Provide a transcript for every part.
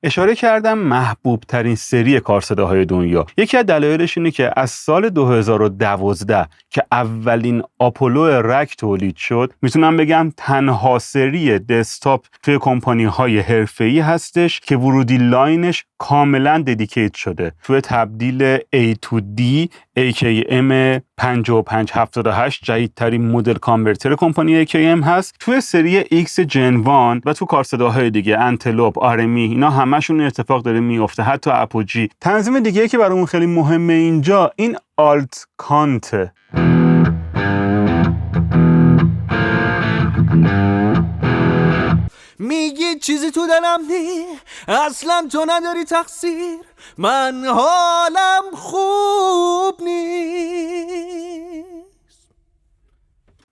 اشاره کردم محبوب ترین سری کارصداهای دنیا. یکی از دلایلش اینه که از سال 2012 که اولین آپولو رک تولید شد، میتونم بگم تنها سری دسکتاپ توی کمپانی‌های حرفه‌ای هستش که ورودی لاینش کاملا ددیکیت شده. توی تبدیل A to D AKM 5578 جدیدترین مدل کانورتر کمپانی AKM هست. توی سری X جن 1 و تو کارصداهای دیگه انتلوپ، آرمی، اینا همشون اتفاق داره میفته، حتی اپوجی. تنظیم دیگه که برامون خیلی مهمه اینجا این آلت کانت. میگی چیزی تو دلم نی، اصلا تو نداری تقصیر، من حالم خوب نیست.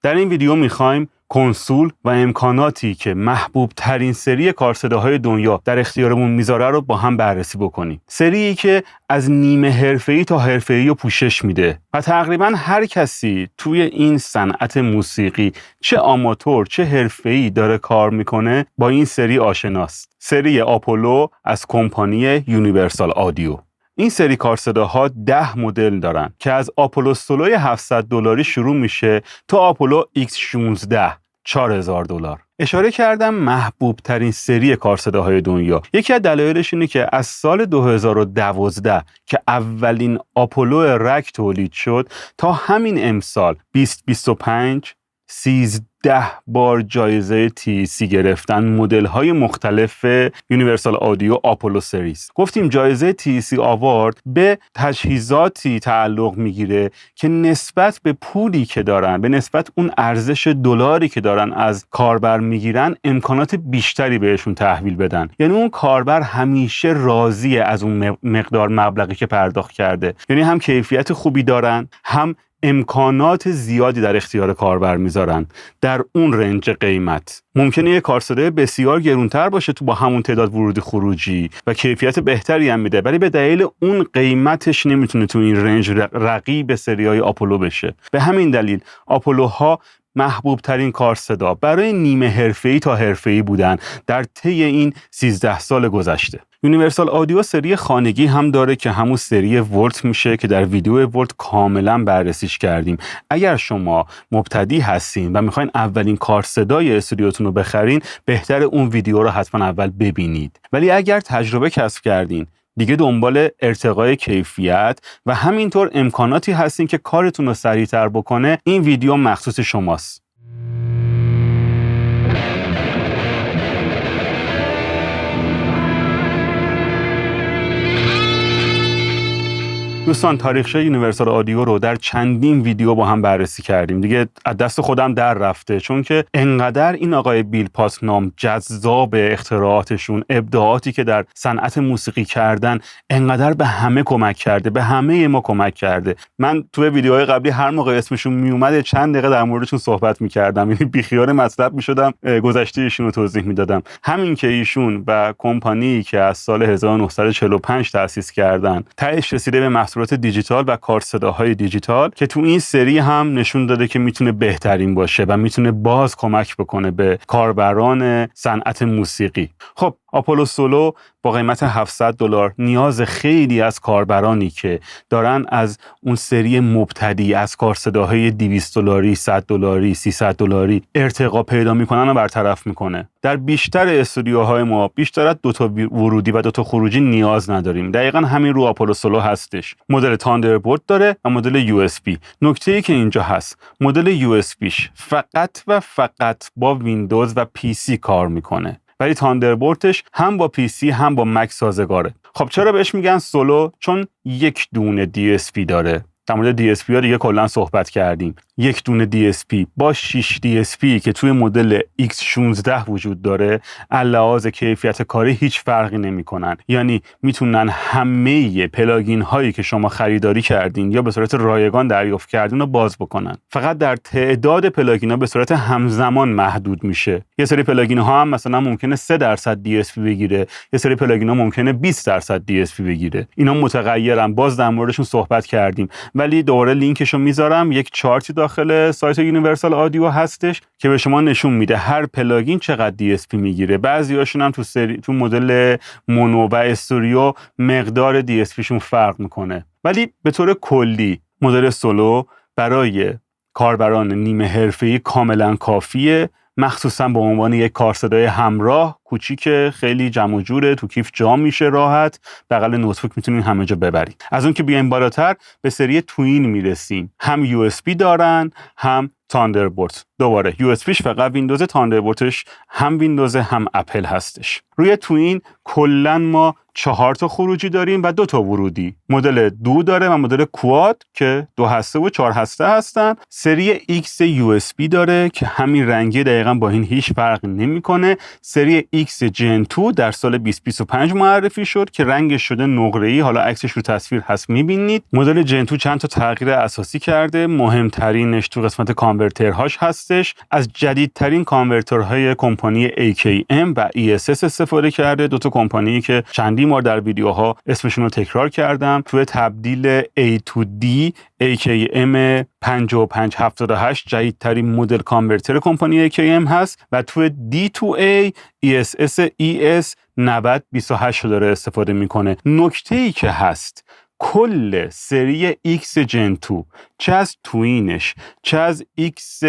در این ویدیو میخوایم کنسول و امکاناتی که محبوب ترین سری کارصداهای دنیا در اختیارمون میذاره رو با هم بررسی بکنیم. سریی که از نیمه حرفه‌ای تا حرفه‌ای رو پوشش میده و تقریبا هر کسی توی این صنعت موسیقی چه آماتور چه حرفه‌ای داره کار میکنه با این سری آشناست. سری آپولو از کمپانی یونیورسال آدیو. این سری کارصداها 10 مدل دارن که از آپولو سولوی $700 شروع میشه تا آپولو X16 $4000. اشاره کردم محبوب ترین سری کارصداهای دنیا. یکی از دلایلش اینه که از سال 2012 که اولین آپولو رک تولید شد تا همین امسال 2025 13 بار جایزه TEC گرفتن مدل‌های مختلف یونیورسال آدیو آپولو سریز. گفتیم جایزه TEC آوارد به تجهیزاتی تعلق میگیره که نسبت به پولی که دارن، به نسبت اون ارزش دلاری که دارن از کاربر میگیرن، امکانات بیشتری بهشون تحویل بدن. یعنی اون کاربر همیشه راضیه از اون مقدار مبلغی که پرداخت کرده. یعنی هم کیفیت خوبی دارن، هم امکانات زیادی در اختیار کاربر میذارن در اون رنج قیمت. ممکنه یه کارصدای بسیار گرونتر باشه تو با همون تعداد ورودی خروجی و کیفیت بهتری هم میده، ولی به دلیل اون قیمتش نمیتونه تو این رنج رقیب سریای آپولو بشه. به همین دلیل آپولوها محبوب ترین کارصدا برای نیمه حرفه‌ای تا حرفه‌ای بودن در طی این 13 سال گذشته. یونیورسال آدیو سری خانگی هم داره که همون سری ولت میشه که در ویدیو ولت کاملا بررسیش کردیم. اگر شما مبتدی هستین و میخواین اولین کارصدای استودیوتون رو بخرین، بهتر اون ویدیو رو حتما اول ببینید. ولی اگر تجربه کسب کردین، دیگه دنبال ارتقای کیفیت و همینطور امکاناتی هستین که کارتون رو سریعتر بکنه، این ویدیو مخصوص شماست. دوستان، تاریخچه یونیورسال آدیو رو در چندین ویدیو با هم بررسی کردیم. دیگه از دست خودم در رفته، چون که انقدر این آقای بیل پاتنام جذاب اختراعاتشون، ابداعاتی که در صنعت موسیقی کردن، انقدر به همه کمک کرده، به همه ما کمک کرده. من توی ویدیوهای قبلی هر موقع اسمشون میومد چند دقیقه در موردشون صحبت میکردم، یعنی بیخیال مطلب میشدم، گذشته ایشون رو توضیح میدادم. همین که ایشون و کمپانی که از سال 1945 تأسیس کردن، تهش رسیده به محصولات دیجیتال و کارصداهای دیجیتال که تو این سری هم نشون داده که میتونه بهترین باشه و میتونه باز کمک بکنه به کاربران صنعت موسیقی. خب آپولو سولو با قیمت $700 نیاز خیلی از کاربرانی که دارن از اون سری مبتدی از کارصداهای $200 $100 $300 ارتقا پیدا میکنن و برطرف میکنه. در بیشتر استودیوهای ما بیشتر از 2 ورودی و 2 خروجی نیاز نداریم. دقیقاً همین رو آپولو سولو هستش. مدل تاندربولت داره و مدل USB. نکته‌ای که اینجا هست، مدل USBش فقط و فقط با ویندوز و PC کار میکنه، ولی تاندربولتش هم با PC هم با مک سازگاره. خب چرا بهش میگن سولو؟ چون یک دونه DSP داره. در مورد DSP ها دیگه کلا صحبت کردیم. یک دونه DSP با 6 DSP که توی مدل X16 وجود داره، علاوه کیفیت کاری هیچ فرقی نمی‌کنن. یعنی میتونن همه پلاگین هایی که شما خریداری کردین یا به صورت رایگان دریافت کردین رو باز بکنن. فقط در تعداد پلاگین ها به صورت همزمان محدود میشه. یه سری پلاگین ها هم مثلا ممکنه 3% DSP بگیره، یه سری پلاگین ها ممکنه 20% DSP بگیره. اینا متغیرن، باز در موردشون صحبت کردیم. ولی دوباره لینکشو میذارم، یک چارتی داخل سایت یونیورسال آدیو هستش که به شما نشون میده هر پلاگین چقدر DSP میگیره. بعضیاشون هم تو مدل مونو و استوریو مقدار DSP شون فرق میکنه، ولی به طور کلی مدل سولو برای کاربران نیمه حرفه‌ای کاملا کافیه، مخصوصا به عنوان یک کارصدای همراه کوچیک، خیلی جمع و جوره، تو کیف جا میشه راحت، بغل نوتبوک میتونین همه جا ببرید. از اون که بیایم بالاتر به سری توین میرسیم، هم USB دارن هم تاندربولت. دوباره USBش فقط ویندوز، تاندربولتش هم ویندوز هم اپل هستش. روی توین کلا ما 4 تا خروجی داریم و 2 تا ورودی. مدل 2 داره و مدل کواد که 2 هسته و 4 هسته هستن. سری X USB داره که همین رنگی دقیقاً با این هیچ فرق نمیکنه. سری X Gen 2 در سال 2025 معرفی شد که رنگش شده نقره‌ای، حالا عکسش رو تصویر هست میبینید. مدل Gen 2 چند تا تغییر اساسی کرده، مهمترینش تو قسمت کانورترهاش هستش. از جدیدترین کانورترهای کمپانی AKM و ESS استفاده کرده، 2 تا کمپانی که چندین بار در ویدیوها اسمشون رو تکرار کردم. توی تبدیل A to D AKM 5578 جدیدترین مدل کانورتر کمپانی AKM هست و توی D to A ESS ES 9028 داره استفاده میکنه. نکته‌ای که هست کل سری X Gen 2 چه از توینش چه از X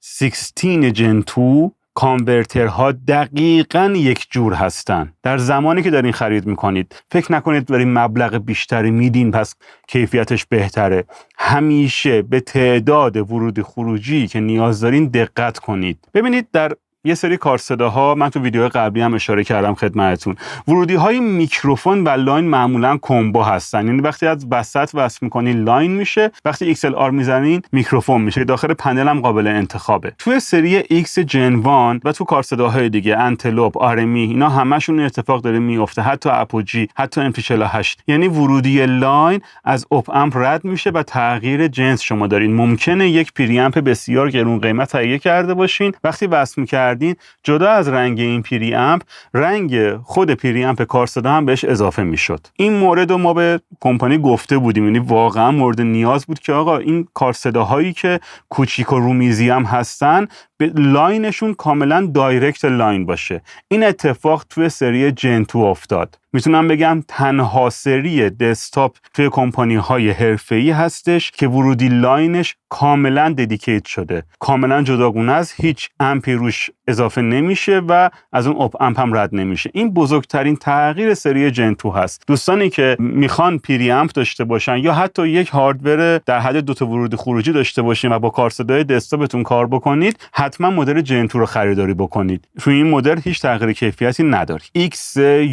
16 Gen 2 کانورترها دقیقاً یک جور هستن. در زمانی که دارین خرید میکنید فکر نکنید دارین مبلغ بیشتری میدین پس کیفیتش بهتره. همیشه به تعداد ورود خروجی که نیاز دارین دقت کنید. ببینید در یه سری کارصداها، من تو ویدیو قبلی هم اشاره کردم خدمتتون، ورودی های میکروفون و لاین معمولا کمبو هستن، یعنی وقتی از وسط وصل میکنین لاین میشه، وقتی XLR میزنین میکروفون میشه. داخل پنل هم قابل انتخابه. توی سری X Gen 1 و تو کارصداهای دیگه انتلوپ، آرمی، اینا همشون اتفاق داره میفته، حتی اپوجی، حتی MP48، یعنی ورودی لاین از اپ امپ رد میشه و تغییر جنس شما دارین. ممکنه یک پری امپ بسیار گرون قیمت تهیه کرده باشین، وقتی وصل میکردین جدا از رنگ این پری امپ، رنگ خود پری امپ کارصدا هم بهش اضافه میشد. این مورد رو ما به کمپانی گفته بودیم، یعنی واقعا مورد نیاز بود که آقا این کارصداهایی که کوچیک و رومیزی هم هستن به لاینشون کاملا دایرکت لاین باشه. این اتفاق توی سری جن 2 افتاد. میتونم بگم تنها سری دسکتاپ توی کمپانی های حرفه‌ای هستش که ورودی لاینش کاملا ددیکیت شده، کاملا جداگونه از هیچ امپی روش اضافه نمیشه و از اون اپ امپ هم رد نمیشه. این بزرگترین تغییر سری جن 2 هست. دوستانی که میخوان پری امپ داشته باشن یا حتی یک هاردور در حد 2 تا ورودی خروجی داشته باشین و با کارصدای دسکتاپتون کار بکنید، حتما مدل جن 2 رو خریداری بکنید. توی این مدل هیچ تغییر کیفیتی نداره. X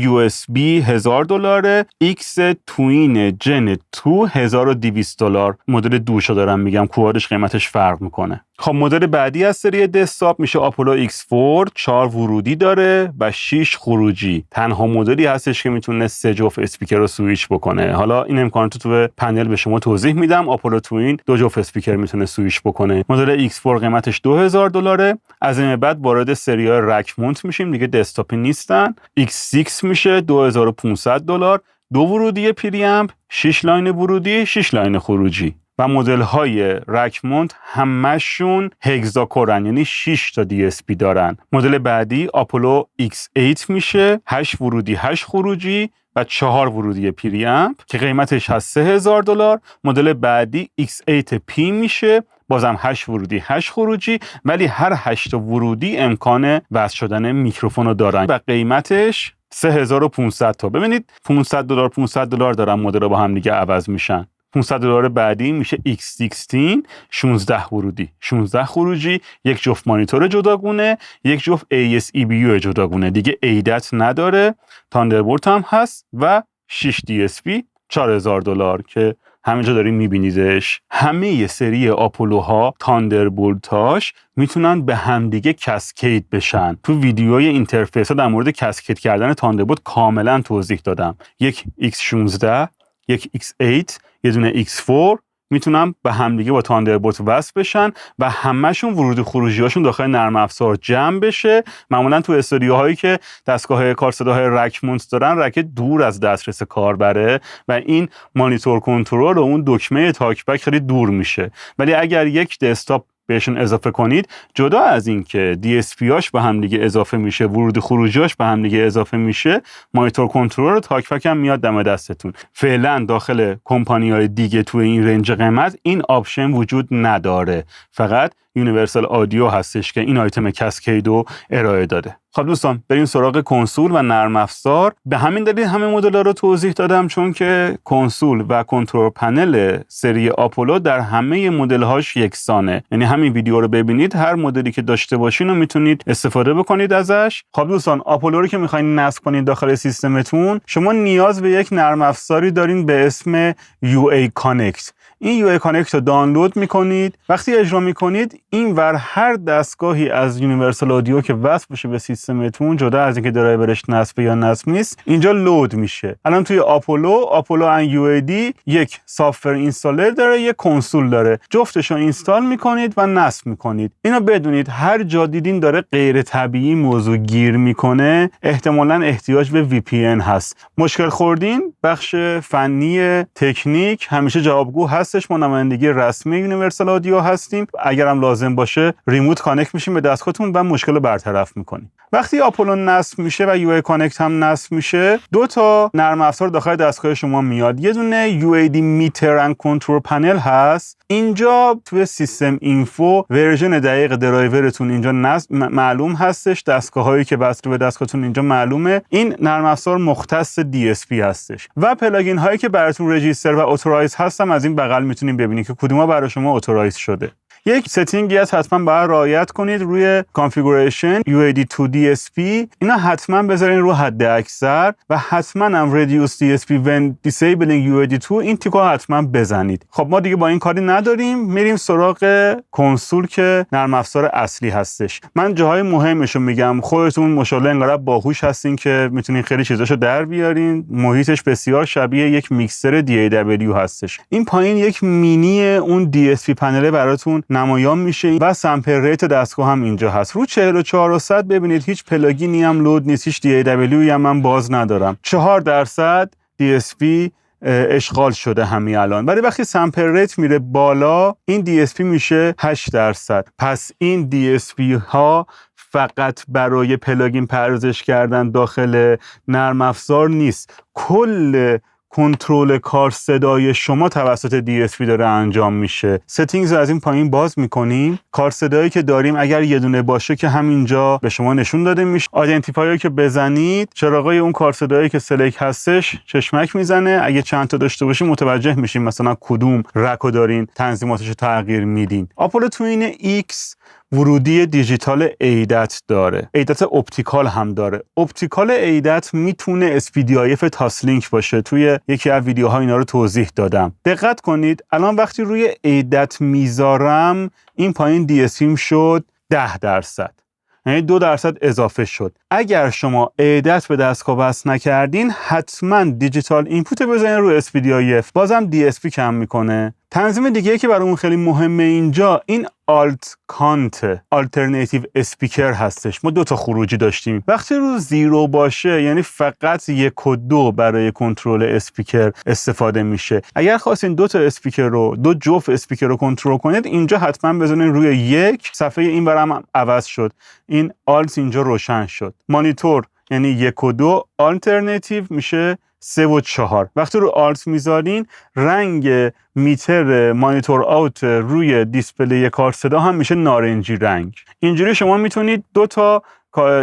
USB $1000، X توین جن 2 $1200. مدل دوشو دارم میگم، کوادش قیمتش فرق میکنه. خب مدل بعدی از سری دسکتاپ میشه آپولو X4، 4 ورودی داره و 6 خروجی. تنها مدلی هستش که میتونه 3 جفت اسپیکر رو سویچ بکنه. حالا این امکانات تو پنل به شما توضیح میدم. آپولو توین 2 جفت اسپیکر میتونه سویچ بکنه. مدل X4 قیمتش $2000. از این بعد وارد سری‌های رک مونت میشیم، دیگه دسکتاپی نیستن. X6 میشه $2500، 2 ورودی پری امپ، 6 لاین ورودی، 6 لاین خروجی. و مدل های رک مونت همشون هگزاکورن، یعنی 6 تا DSP دارن. مدل بعدی آپولو X8 میشه 8 ورودی 8 خروجی و 4 ورودی پری امپ که قیمتش هست $3000. مدل بعدی X8P میشه بازم 8 ورودی 8 خروجی، ولی هر 8 ورودی امکان وصل شدن میکروفون رو دارن و قیمتش $3500. ببینید $500 دارن مدل رو با هم دیگه عوض میشن. $500 بعدی میشه X16، 16 ورودی 16 خروجی، یک جفت مانیتور جداگونه، یک جفت AS-EBU جداگونه، دیگه ایدت نداره، تاندربولت هم هست و 6 DSP $4000 که همینجا داریم میبینیدش. همه سری آپولوها تاندربولتاش میتونن به همدیگه کسکید بشن. تو ویدیوهای اینترفیس ها در مورد کسکید کردن تاندربولت کاملا توضیح دادم. یک X16، یک X8، یه دونه X4 میتونن به همدیگه با تاندربولت وصل بشن و همه‌شون ورود و خروجی‌هاشون داخل نرم افزار جمع بشه. معمولا تو استودیوهایی که دستگاه کار صداهای رک مونت دارن، رک دور از دسترس کاربره و این مانیتور کنترل و اون دکمه تاک بک خیلی دور میشه. ولی اگر یک دسکتاپ بهشون اضافه کنید، جدا از این که DSP-هاش به هم دیگه اضافه میشه، ورود خروجی‌هاش به هم دیگه اضافه میشه، مانیتور کنترل و تاک پک هم میاد دم دستتون. فعلا داخل کمپانی‌های دیگه تو این رنج قیمت این آپشن وجود نداره. فقط یونیورسال آدیو هستش که این آیتم کسکیدو ارائه داده. خب دوستان، بریم سراغ کنسول و نرم افزار. به همین دلیل همه مدل‌ها رو توضیح دادم، چون که کنسول و کنترل پنل سری آپولو در همه مدل‌هاش یکسانه. یعنی همین ویدیو رو ببینید، هر مدلی که داشته باشین رو میتونید استفاده بکنید ازش. خب دوستان، آپولو رو که می‌خواید نصب کنید داخل سیستمتون، شما نیاز به یک نرم افزاری دارین به اسم UA Connect. این UA Connect رو دانلود میکنید. وقتی اجرا میکنید، این ور هر دستگاهی از یونیورسال آدیو که وصل بشه به سیستمتون، جدا از اینکه درایورش نصب یا نصب نیست، اینجا لود میشه. الان توی آپولو ان UAD یک سافتور اینستالر داره، یک کنسول داره. جفتش رو اینستال میکنید و نصب میکنید. اینو بدونید هر جا دیدین داره غیر طبیعی موضوع گیر میکنه، احتمالاً احتیاج به VPN هست. مشکل خوردین، بخش فنی تکنیک همیشه جوابگو هست. ما نمایندگی رسمی یونیورسال آدیو هستیم. اگرم لازم باشه ریموت کانکت میشیم به دستگاهتون و مشکل رو برطرف میکنیم. وقتی آپولو نصب میشه و UA کانکت هم نصب میشه، دو تا نرم افزار داخل دستگاه شما میاد. یه دونه UAD میتر اند کنترل پنل هست. اینجا توی سیستم اینفو ورژن دقیق درایورتون اینجا معلوم هستش. دستگاهایی که وصل به دستگاهتون اینجا معلومه. این نرم افزار مختص DSP هستش و پلاگین هایی که براتون رجیستر و اتورایز هستم از این بغل میتونید ببینید که کدوما برای شما اتورایز شده. یک ستینگی هست حتما باید رعایت کنید روی کانفیگوریشن UAD to DSP. اینا حتما بذارین رو حد اکثر و حتما هم reduce DSP when disabling UAD to این تیکو حتما بزنید. خب ما دیگه با این کاری نداریم، میریم سراغ کنسول که نرم افزار اصلی هستش. من جاهای مهمشو میگم، خودتون ماشاءالله انقدر باهوش هستین که میتونین خیلی چیزاشو در بیارین. محیطش بسیار شبیه یک میکسر DAW هستش. این پایین یک مینی اون DSP پنل براتون نمایان میشه و سامپل ریت دستگاه هم اینجا هست. رو 4400 ببینید هیچ پلاگینی هم لود نیست، هیچ DAW هم من باز ندارم. 4% DSP اشغال شده همین الان. ولی وقتی سامپل ریت میره بالا، این DSP میشه 8%. پس این DSP ها فقط برای پلاگین پردازش کردن داخل نرم افزار نیست. کل کنترل کار صدای شما توسط DSP داره انجام میشه. ستینگز رو از این پایین باز میکنیم. کار صدایی که داریم اگر یه دونه باشه که همینجا به شما نشون داده میشه. آیدنتیفایر که بزنید، چراغای اون کار صدایی که سلکت هستش چشمک میزنه. اگه چند تا داشته باشیم متوجه میشیم مثلا کدوم رکو دارین تنظیماتش رو تغییر میدین. آپولو توین X ورودی دیجیتال ایدت داره. ایدت اپتیکال هم داره. اپتیکال ایدت میتونه SPDIF تاسلینک باشه. توی یکی از ویدیوها اینا رو توضیح دادم. دقت کنید الان وقتی روی ایدت میذارم، این پایین DSP شد 10%. یعنی 2% اضافه شد. اگر شما ایدت به دستگاه وصل نکردین، حتما دیجیتال اینپوت بزنین رو SPDIF. بازم DSP کم میکنه. تنظیم دیگه که برامون خیلی مهمه اینجا، این آلت کانت آلترناتیو اسپیکر هستش. ما 2 تا خروجی داشتیم. وقتی رو 0 باشه یعنی فقط 1 و 2 برای کنترل اسپیکر استفاده میشه. اگر خواستین 2 تا اسپیکر رو، 2 جفت اسپیکر رو کنترل کنید، اینجا حتما بزنین روی 1. صفحه این برام عوض شد. این آلت اینجا روشن شد. مانیتور یعنی 1 و 2، آلترناتیو میشه 3 و 4. وقتی رو آلت میذارین، رنگ میتر مانیتور آوت روی دیسپلی کارت صدا هم میشه نارنجی رنگ. اینجوری شما میتونید 2 تا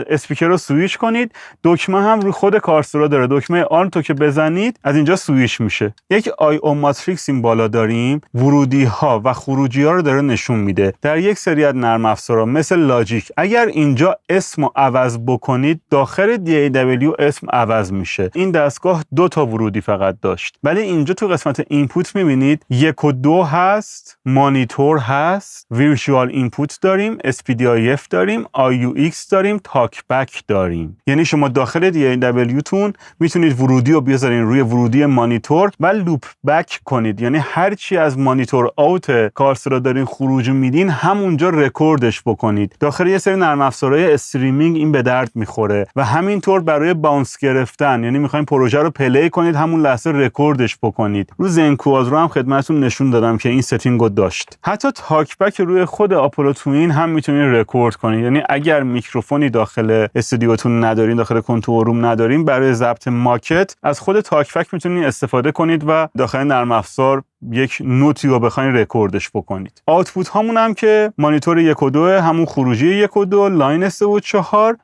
اسپیکر رو سویچ کنید. دکمه هم روی خود کارت صدا داره. دکمه آلت رو که بزنید از اینجا سویچ میشه. یک آی او ماتریکس این بالا داریم، ورودی ها و خروجی ها رو داره نشون میده. در یک سری از نرم افزارها مثل لاجیک، اگر اینجا اسم رو عوض بکنید، داخل DAW اسم عوض میشه. این دستگاه 2 تا ورودی فقط داشت، ولی اینجا تو قسمت اینپوت میبینید 1 و 2 هست، مانیتور هست، ویرچوال اینپوت داریم، SPDIF داریم، IUX داریم، تاک بک داریم. یعنی شما داخل DAW تون میتونید ورودی رو بذارین روی ورودی مانیتور و لوپ بک کنید. یعنی هر چی از مانیتور آوت کارسرا دارین خروج میدین همونجا رکوردش بکنید. داخل یه سری نرم افزارهای استریمینگ این به درد میخوره و همینطور برای باونس گرفتن، یعنی میخواین پروژه رو پلی کنید همون لحظه رکوردش بکنید. رو زنکوادرو هم خدمتتون نشون دادم که این ستینگ رو داشت. حتی تاک بک روی خود آپولو توین هم میتونید رکورد کنید. یعنی اگر میکروفونی داخل استودیوتون ندارین، داخل کنترل روم ندارین، برای ضبط ماکت از خود تاک بک میتونید استفاده کنید و داخل نرم افزار یک نوتی رو بخواین رکوردش بکنید. آوتپوت هامون هم که مانیتور 1 و 2 همون خروجی 1 و 2، لاین 3 و 4،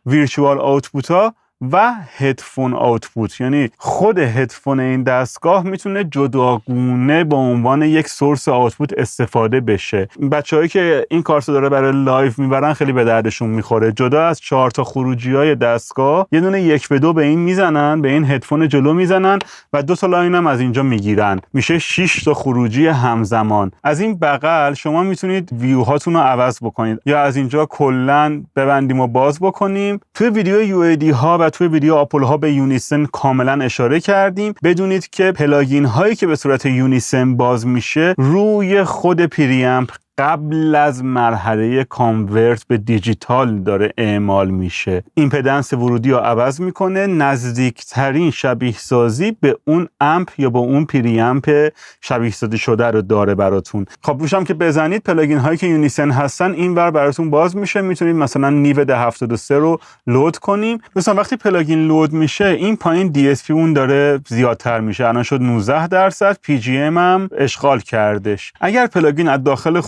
ویرچوال آوتپوت ها و هدفون آوتپوت. یعنی خود هدفون این دستگاه میتونه جداگونه به عنوان یک سورس آوتپوت استفاده بشه. بچه‌هایی که این کارت داره برای لایو میبرن خیلی به دردشون میخوره. جدا از 4 تا خروجی‌های دستگاه یه دونه 1 به 2 به این میزنن، به این هدفون جلو میزنن و 2 تا لاین هم از اینجا میگیرن. میشه 6 تا خروجی همزمان. از این بغل شما میتونید ویو هاتون رو عوض بکنید یا از اینجا کلاً ببندیم و باز بکنیم. توی ویدیو UAD ها و توی ویدیو آپولو ها به یونیسن کاملا اشاره کردیم. بدونید که پلاگین هایی که به صورت یونیسن باز میشه روی خود پریامپ قبل از مرحله کانورت به دیجیتال داره اعمال میشه. ایمپدنس ورودی رو عوض میکنه، نزدیکترین شبیه سازی به اون امپ یا به اون پریامپ شبیه سازی شده رو داره براتون. خب روش هم که بزنید پلاگین هایی که یونیسن هستن اینور براتون باز میشه. میتونید مثلا نیو 1073 رو لود کنیم. مثلا وقتی پلاگین لود میشه این پایین DSP اون داره زیادتر میشه. الان شد 19%. PGM هم اشغال کردش. اگر پلاگین از داخل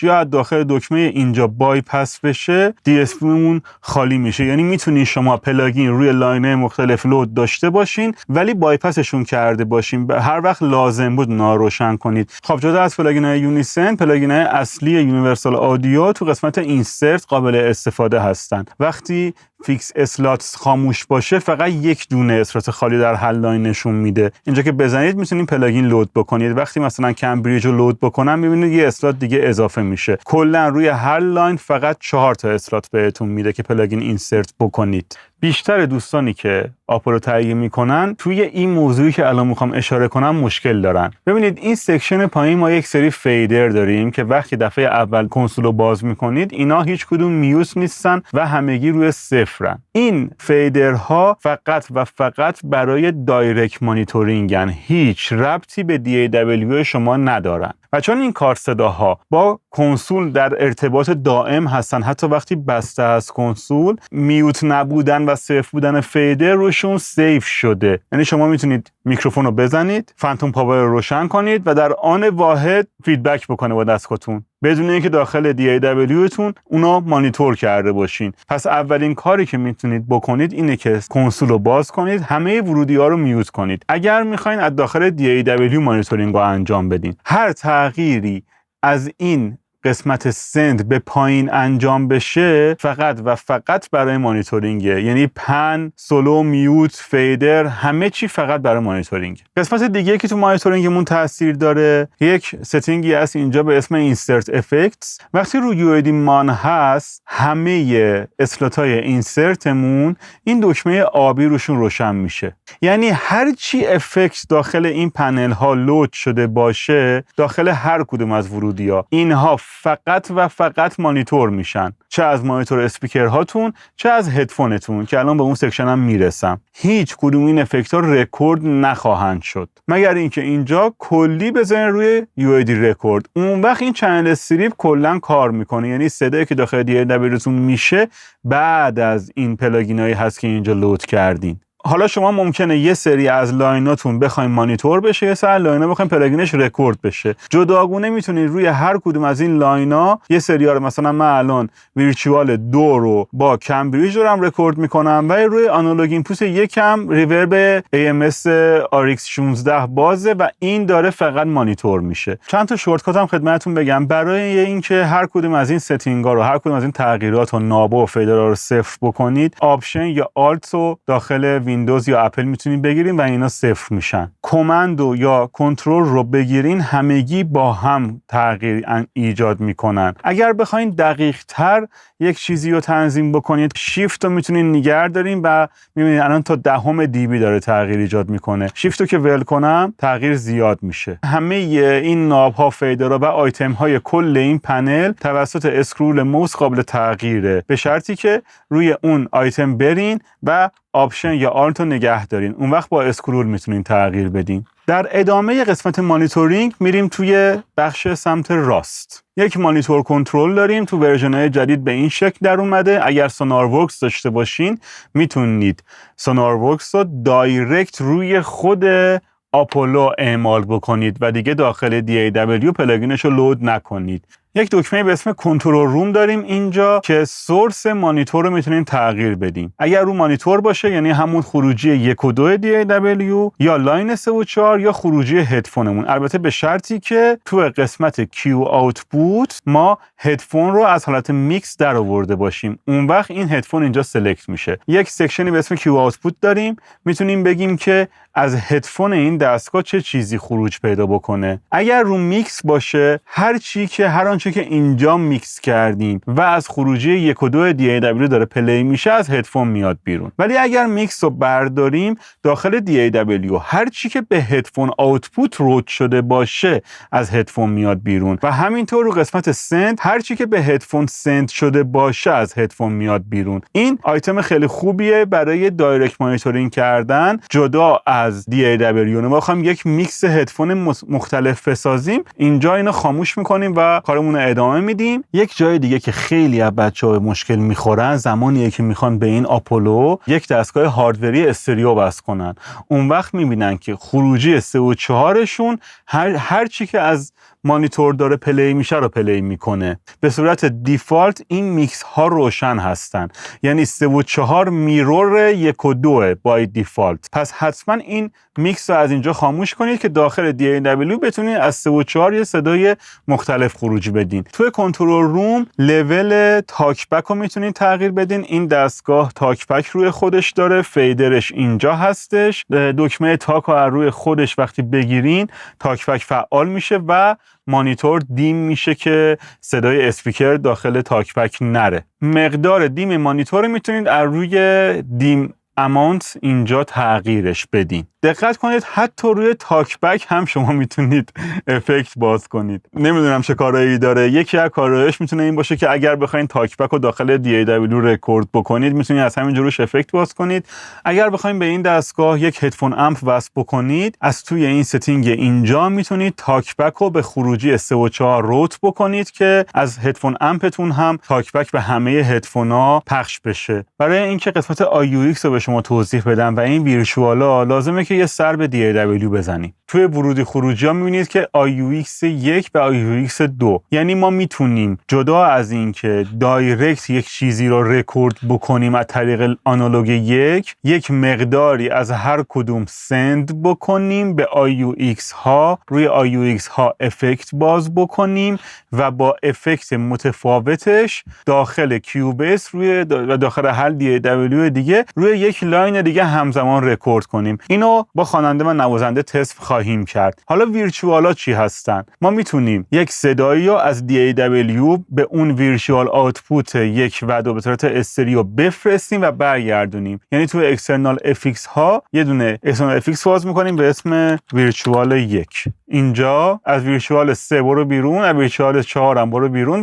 یا از داخل دکمه اینجا بایپاس بشه DSP مون خالی میشه. یعنی میتونین شما پلاگین روی لاین‌های مختلف لود داشته باشین ولی بایپاسشون کرده باشین. به هر وقت لازم بود ناروشن کنید. خب جدا از پلاگین‌های یونیسن، پلاگین‌های اصلی یونیورسال آدیو تو قسمت اینسرت قابل استفاده هستن. وقتی فیکس اسلات خاموش باشه فقط یک دونه اسلات خالی در هر لاین نشون میده. اینجا که بزنید میتونید پلاگین لود بکنید. وقتی مثلا کمبریج رو لود بکنم میبینید یه اسلات دیگه اضافه میشه. کلا روی هر لاین فقط 4 تا اسلات بهتون میده که پلاگین اینسرت بکنید. بیشتر دوستانی که آپولو تهیه میکنن توی این موضوعی که الان میخوام اشاره کنم مشکل دارن. ببینید این سکشن پایین ما یک سری فیدر داریم که وقتی دفعه اول کنسول رو باز میکنید اینا هیچ کدوم میوت نیستن و همگی روی صفرن. این فیدرها فقط و فقط برای دایرکت مانیتورینگن، هیچ ربطی به DAW شما ندارن. و چون این کار صداها با کنسول در ارتباط دائم هستن، حتی وقتی بسته از کنسول میوت نبودن و صفر بودن فیدر روشون سیف شده. یعنی شما میتونید میکروفون رو بزنید، فانتوم پاور رو روشن کنید و در آن واحد فیدبک بکنه با دستگاهتون بدون اینکه داخل DAW تون اونا مانیتور کرده باشین. پس اولین کاری که میتونید بکنید اینه که کنسول رو باز کنید، همه ورودی ها رو میوت کنید. اگر میخواین از داخل DAW مانیتورینگ رو انجام بدین، هر تغییری از این قسمت سند به پایین انجام بشه فقط و فقط برای مانیتورینگه. یعنی پن، سولو، میوت، فیدر، همه چی فقط برای مانیتورینگ. قسمت دیگه که تو مانیتورینگمون تاثیر داره یک ستینگی هست اینجا به اسم اینسرت افکتس. وقتی رو UAD مان هست همه اسلاتای اینسرتمون این دکمه آبی روشون روشن میشه. یعنی هر چی افکت داخل این پنل ها لود شده باشه داخل هر کدوم از ورودی‌ها اینها فقط و فقط مانیتور میشن، چه از مانیتور اسپیکر هاتون چه از هدفونتون که الان به اون سکشن هم میرسم. هیچ کدوم این افکت ها رکورد نخواهند شد مگر اینکه اینجا کلی بزنین روی UAD رکورد. اون وقت این چنل استریپ کلا کار میکنه. یعنی صدایی که داخل DAW تون میشه بعد از این پلاگینایی هست که اینجا لود کردین. حالا شما ممکنه یه سری از لایناتون بخواید مانیتور بشه، یه سری لاینا بخواید پلاگینش رکورد بشه. جداگونه میتونید روی هر کدوم از این لاینا یه سری‌ها رو، مثلا من الان ویرچوال 2 رو با کمبریج دارم رکورد میکنم و روی آنالوگ اینپوت یکم ریورب AMS RX 16 بازه و این داره فقط مانیتور میشه. چند تا شورتکات هم خدمتتون بگم برای اینکه هر کدوم از این ستینگ‌ها رو، هر کدوم از این تغییرات و نابو و فیدرها رو صفر بکنید. آپشن یا آلت رو داخل ویندوز یا اپل میتونید بگیرین و اینا صفر میشن. کماندو یا کنترل رو بگیرین همگی با هم تغییر ایجاد میکنن. اگر بخواین دقیق تر یک چیزی رو تنظیم بکنید، شیفت رو میتونین نگه دارین و میبینید الان تا 10 دیبی داره تغییر ایجاد میکنه. شیفت رو که ول کنم تغییر زیاد میشه. همه این ناب ها، فیدرها و آیتم های کل این پنل توسط اسکرول موس قابل تغییره، به شرطی که روی اون آیتم برین و آپشن یا آلت رو نگه دارین. اون وقت با اسکرول میتونین تغییر بدین. در ادامه قسمت مانیتورینگ میریم توی بخش سمت راست. یک مانیتور کنترل داریم، تو ورژن‌های جدید به این شکل در اومده. اگر سونارورکس داشته باشین میتونید سونارورکس رو دایرکت روی خود آپولو اعمال بکنید و دیگه داخل DAW پلاگینش رو لود نکنید. یک دکمه به اسم کنترل روم داریم اینجا که سورس مانیتور رو میتونیم تغییر بدیم. اگر رو مانیتور باشه یعنی همون خروجی 1 و 2 DAW یا لاین 3 و 4 یا خروجی هدفونمون، البته به شرطی که تو قسمت کیو آوتپوت ما هدفون رو از حالت میکس در آورده باشیم. اون وقت این هدفون اینجا سلکت میشه. یک سکشنی به اسم کیو آوتپوت داریم، میتونیم بگیم که از هدفون این دستگاه چه چیزی خروج پیدا بکنه. اگر رو میکس باشه هر آنچه که اینجا میکس کردیم و از خروجی 1 و 2 DAW داره پلی میشه از هدفون میاد بیرون. ولی اگر میکس رو برداریم داخل DAW هر چی که به هدفون آوتپوت رود شده باشه از هدفون میاد بیرون و همینطور رو قسمت سند هر چی که به هدفون سند شده باشه از هدفون میاد بیرون. این آیتم خیلی خوبیه برای دایرکت مانیتورینگ کردن جدا از DAW. ما بخوایم یک میکس هدفون مختلف بسازیم، اینجا اینو خاموش میکنیم و کارمون رو ادامه میدیم. یک جای دیگه که خیلی از بچه‌ها مشکل میخورن زمانیه که میخوان به این آپولو یک دستگاه هاردوری استریو وصل کنن. اون وقت میبینن که خروجی 3 و 4شون هر چی که از مانیتور داره پلی میشه رو پلی میکنه. به صورت دیفالت این میکس ها روشن هستن، یعنی 3 و 4 میرور 1 و 2 بای دیفالت. پس حتما این میکس رو از اینجا خاموش کنید که داخل DAW بتونید از 3 و 4 یه صدای مختلف خروج بدین. توی کنترل روم لول تاک بک رو میتونید تغییر بدین. این دستگاه تاک بک روی خودش داره، فیدرش اینجا هستش. دکمه تاک رو روی خودش وقتی بگیرین تاک بک فعال میشه و مانیتور دیم میشه که صدای اسپیکر داخل تاک بک نره. مقدار دیم مانیتور میتونید از روی دیم اماونت اینجا تغییرش بدین. دقت کنید حتی روی تاک بک هم شما میتونید افکت باز کنید. نمیدونم چه کارایی داره. یکی از کارهایش میتونه این باشه که اگر بخواید تاک بک رو داخل DAW رکورد بکنید میتونید از همین جوروش افکت باز کنید. اگر بخواید به این دستگاه یک هدفون امپ وصل بکنید از توی این ستینگ اینجا میتونید تاک بک رو به خروجی 3 و 4 روت بکنید که از هدفون امپتون هم تاک بک به همه هدفونا پخش بشه. برای اینکه قسمت IUX رو به شما توضیح بدم و این ویرچوالا لازمه که یه سر به DAW بزنید. توی ورودی خروجی ها میبینید که IUX 1 و IUX 2، یعنی ما میتونیم جدا از این که دایرکت یک چیزی رو رکورد بکنیم از طریق آنالوگ یک مقداری از هر کدوم سند بکنیم به IUX ها، روی IUX ها افکت باز بکنیم و با افکت متفاوتش داخل کیوبیس و داخل هر DAW دیگه روی یک لاین دیگه همزمان رکورد کنیم. اینو با خواننده و نوازنده تست خواهیم کرد. حالا ویرچوالا چی هستن؟ ما میتونیم یک صدایی رو از DAW به اون ویرچوال آوتپوت 1 و 2 به صورت استریو بفرستیم و برگردونیم. یعنی تو اکسترنال افیکس ها یه دونه اکسترنال افیکس باز میکنیم به اسم ویرچوال 1. اینجا از ویرچوال 3 برو بیرون، از ویرچوال 4 هم برو بیرون و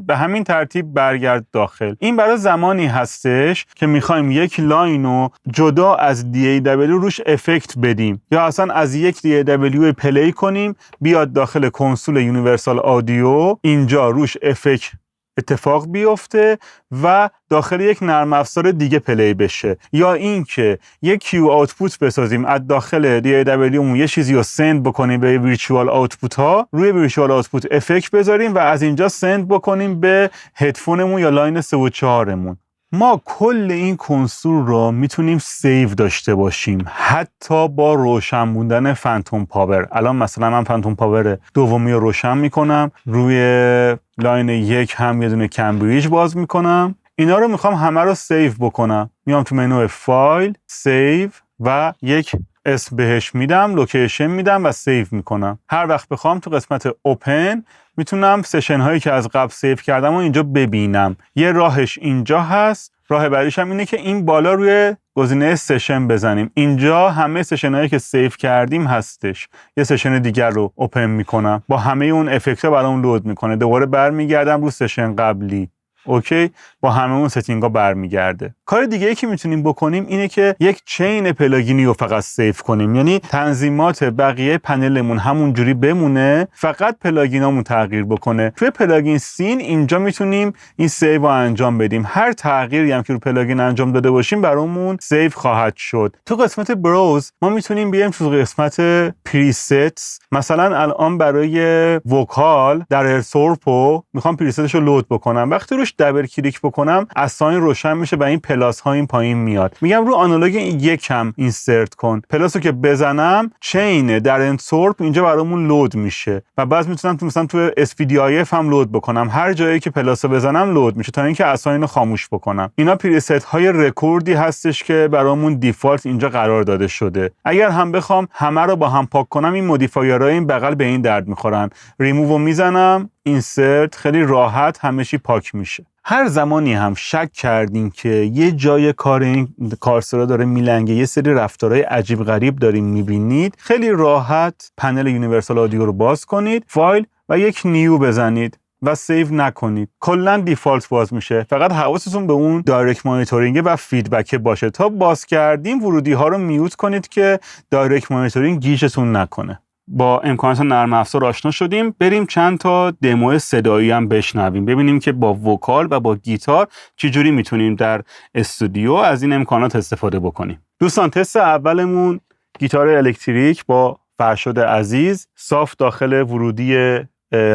به همین ترتیب برگرد داخل. این برای زمانی هستش که میخوایم یک لاین رو جدا از DAW روش افکت بدیم یا اصلا از یک DAW پلی کنیم بیاد داخل کنسول یونیورسال آدیو، اینجا روش افکت اتفاق بیفته و داخل یک نرم افزار دیگه پلی بشه، یا اینکه یک کیو آوتپوت بسازیم از داخل DAW اون یه چیزی رو سند بکنیم به ویرچوال آوتپوت ها، روی ویرچوال آوتپوت افکت بذاریم و از اینجا سند بکنیم به هدفونمون یا لاین 3 و 4مون. ما کل این کنسول رو میتونیم سیو داشته باشیم حتی با روشن موندن فانتوم پاور. الان مثلا من فانتوم پاور دومی رو روشن میکنم، روی لاین 1 هم یه دونه کمبریج باز میکنم، اینا رو میخوام همه رو سیو بکنم. میام تو منو فایل، سیو و یک اسم بهش میدم، لوکیشن میدم و سیو میکنم. هر وقت بخوام تو قسمت اوپن میتونم سشن هایی که از قبل سیو کردم و اینجا ببینم. یه راهش اینجا هست. راه بعدیش هم اینه که این بالا روی گزینه سشن بزنیم. اینجا همه سشن هایی که سیو کردیم هستش. یه سشن دیگر رو اوپن میکنم، با همه اون افکت ها برام لود میکنه. دوباره برمیگردم رو سشن قبلی. اوکی، با همه اون ستینگ ها برمیگرده. کار دیگه ای که میتونیم بکنیم اینه که یک چین پلاگینی رو فقط سیو کنیم، یعنی تنظیمات بقیه پنلمون همون جوری بمونه، فقط پلاگینامون تغییر بکنه. توی پلاگین سین اینجا میتونیم این سیو رو انجام بدیم. هر تغییری هم که رو پلاگین انجام داده باشیم برامون سیو خواهد شد. تو قسمت بروز ما میتونیم بیایم تو قسمت پریستس، مثلا الان برای وکال در ارسورپو میخوام پریستش رو لود بکنم. وقتی روش دبل کلیک بکنم اساین روشن میشه و این پلاس ها این پایین میاد. میگم رو آنالوگ یکم اینسرت کن. پلاس رو که بزنم چین در انسورپ اینجا برامون لود میشه و بعد میتونم مثلا تو SPDIF هم لود بکنم. هر جایی که پلاس رو بزنم لود میشه تا اینکه اساین رو خاموش بکنم. اینا پریست های رکوردی هستش که برامون دیفالت اینجا قرار داده شده. اگر هم بخوام همه رو با هم پاک کنم این مودیفایرها این بغل به این درد میخورن. ریموو رو میزنم، اینسرت، خیلی راحت همه چی پاک میشه. هر زمانی هم شک کردین که یه جای کار این کارسرا داره میلنگه، یه سری رفتارهای عجیب غریب دارین میبینید، خیلی راحت پنل یونیورسال آدیو رو باز کنید، فایل و یک نیو بزنید و سیو نکنید. کلا دیفالت باز میشه. فقط حواستون به اون دایرکت مانیتورینگ و فیدبک باشه. تا باز کردین ورودی ها رو میوت کنید که دایرکت مانیتورینگ گیجتون نکنه. با امکانات نرم افزار آشنا شدیم، بریم چند تا دمو صدایی هم بشنویم، ببینیم که با وکال و با گیتار چجوری میتونیم در استودیو از این امکانات استفاده بکنیم. دوستان تست اولمون گیتار الکتریک با فرشاد عزیز، صاف داخل ورودی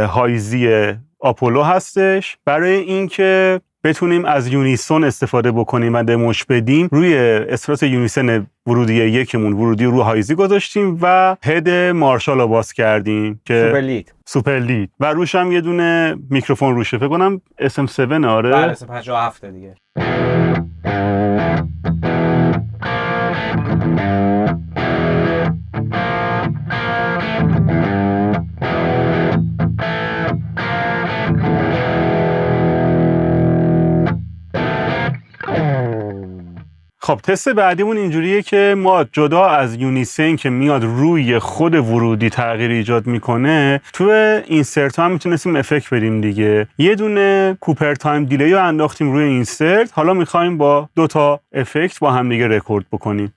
هایزی آپولو هستش. برای اینکه بتونیم از یونیسون استفاده بکنیم و دموش بدیم، روی استرات یونیسون ورودی یکمون ورودی رو هایزی گذاشتیم و هد مارشال رو باز کردیم که سوپر لید و روش هم یه دونه میکروفون روشه. فکر کنم SM7 آره. بله SM57 دیگه. خب تست بعدیمون اینجوریه که ما جدا از یونیسن که میاد روی خود ورودی تغییر ایجاد میکنه، تو اینسرت هم میتونستیم افکت بدیم دیگه. یه دونه کوپر تایم دیلی رو انداختیم روی اینسرت. حالا میخوایم با 2 تا افکت با هم دیگه رکورد بکنیم.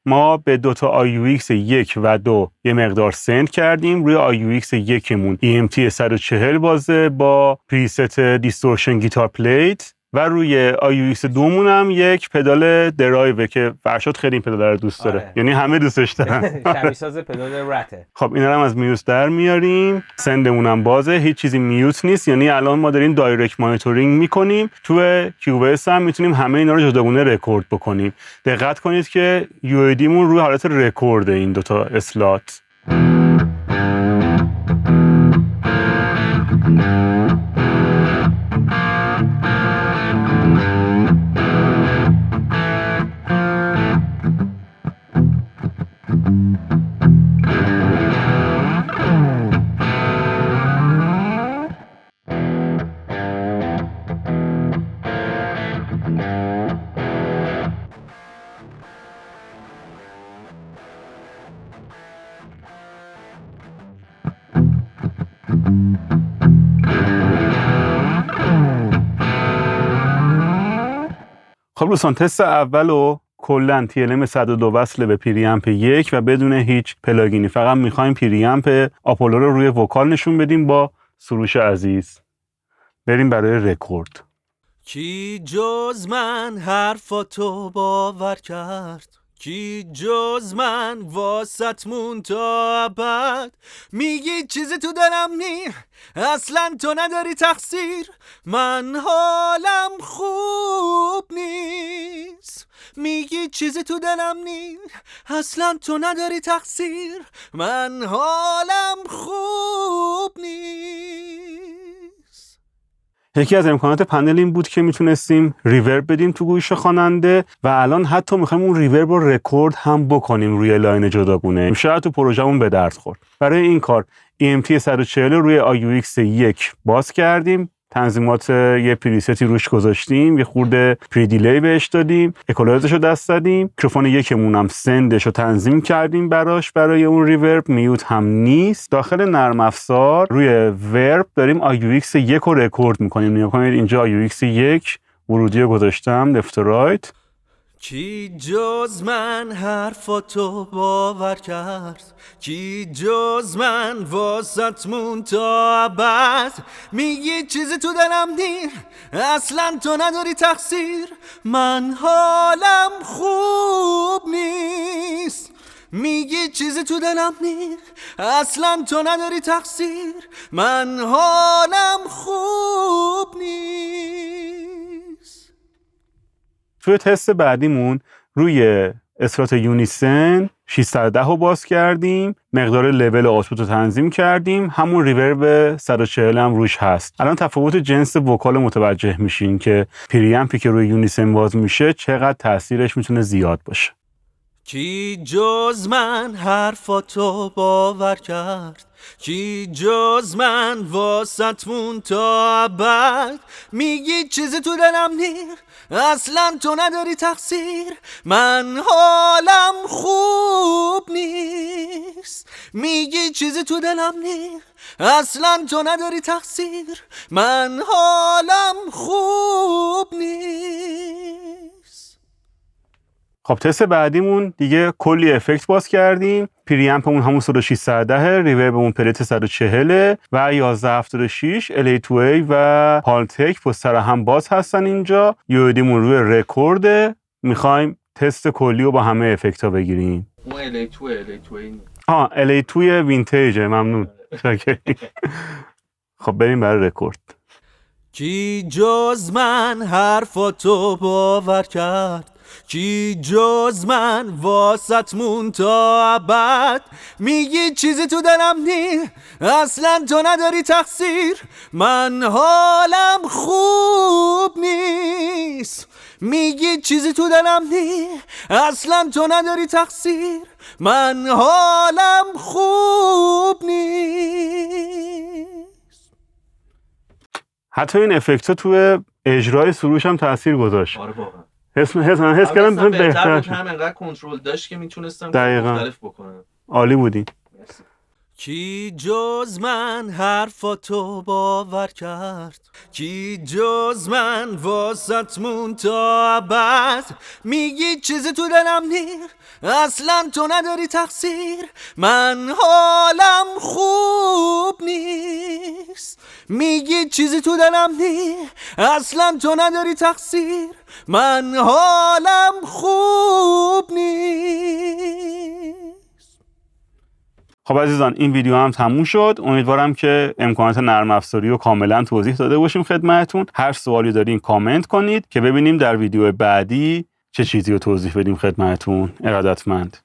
ما به 2 تا IUX 1 و 2 یه مقدار سند کردیم. روی IUX 1 مون EMT 140 بازه با پریست دیستورشن گیتار پلیت و روی IUX 2 مون هم یک پدال درایو که فرشاد خیلی این پدال رو دوست داره. آره. یعنی همه دوستش دارن. شبیه ساز پدال رته. خب اینا رو هم از میوت در میاریم. سندمون هم بازه، هیچ چیزی میوت نیست. یعنی الان ما داریم دایرکت مانیتورینگ میکنیم. تو QBS هم میتونیم همه اینا رو جداگونه رکورد بکنیم. دقت کنید که UAD مون روی حالت رکورد این 2 تا اسلات. خب دوستان تست اولو کلا TLM 102 وصل به پریامپ 1 و بدون هیچ پلاگینی. فقط میخوایم پریامپ آپولو رو روی وکال نشون بدیم با سروش عزیز. بریم برای رکورد. کی جز من حرفاتو باور کرد؟ کی جز من واسط مون تا ابد میگی چیزی تو دلم نی اصلا تو نداری تقصیر من حالم خوب نیست میگی چیزی تو دلم نی اصلا تو نداری تقصیر من حالم خوب نیست. یکی از امکانات پنل این بود که میتونستیم ریورب بدیم تو گوش خواننده و الان حتی میخوایم اون ریورب رو رکورد هم بکنیم روی لاین جداگونه. شاید تو پروژمون به درد خورد. برای این کار EMT 140 روی AUX 1 باز کردیم، تنظیمات یه پریستی روش گذاشتیم، یه خورده پری دیلی بهش دادیم، اکوالایزرش رو دست دادیم، میکروفون یکمون هم سندش رو تنظیم کردیم براش برای اون ریورب، میوت هم نیست. داخل نرم افزار روی ورب داریم AUX 1 رو رکورد میکنیم. نگاه کنید اینجا AUX 1 ورودی رو گذاشتم لفت و رایت. کی جز من حرفاتو باور کرد کی جز من واسط مون تا ابد میگی چیزی تو دلم نی اصلا تو نداری تقصیر من حالم خوب نیست میگی چیزی تو دلم نی اصلا تو نداری تقصیر من حالم خوب نیست. توی تست بعدیمون روی اسرات یونیسن 610 رو باز کردیم، مقدار لول آوتپوت رو تنظیم کردیم، همون ریورب 140 هم روش هست. الان تفاوت جنس وکال متوجه میشین که پریامپی که روی یونیسن باز میشه چقدر تاثیرش میتونه زیاد باشه. کی جز من حرفاتو باور کرد کی جز من واسط مون تا ابد میگی چیزی تو دلم نی اصلا تو نداری تقصیر من حالم خوب نیست میگی چیزی تو دلم نی اصلا تو نداری تقصیر من حالم خوب نیست. خب تست بعدیمون دیگه کلی افکت باز کردیم. پریامپمون همون 10610، ریوربمون پلیت 140 و 1176 LA2A و پالتک پشت سر هم باز هستن اینجا. یودیمون روی رکورد. میخوایم تست کلی رو با همه افکت ها بگیریم. اون LA2 LA2 وینتیجه. ممنون. خب بریم برای رکورد. کی جز من حرفاتو باور کرد کی جز من واسط مون تا ابد میگی چیزی تو دلم نی اصلا تو نداری تقصیر من حالم خوب نیست میگی چیزی تو دلم نی اصلا تو نداری تقصیر من حالم خوب نیست. حتی این افکت ها توی اجرای سروش هم تاثیر گذاشت. آره واقعا حس کردم بهتر شد. هم انقدر کنترل داشت که میتونستم مختلف بکنم. عالی بودی. کی جز من حرفاتو باور کرد کی جز من واسط مون تا ابد میگی چیزی تو دلم نی اصلا تو نداری تقصیر من حالم خوب نیست میگی چیزی تو دلم نی اصلا تو نداری تقصیر من حالم خوب نیست. خب عزیزان این ویدیو هم تموم شد. امیدوارم که امکانات نرم افزاری رو کاملا توضیح داده باشیم خدمتتون. هر سوالی دارین کامنت کنید که ببینیم در ویدیو بعدی چه چیزی رو توضیح بدیم خدمتتون. ارادتمند.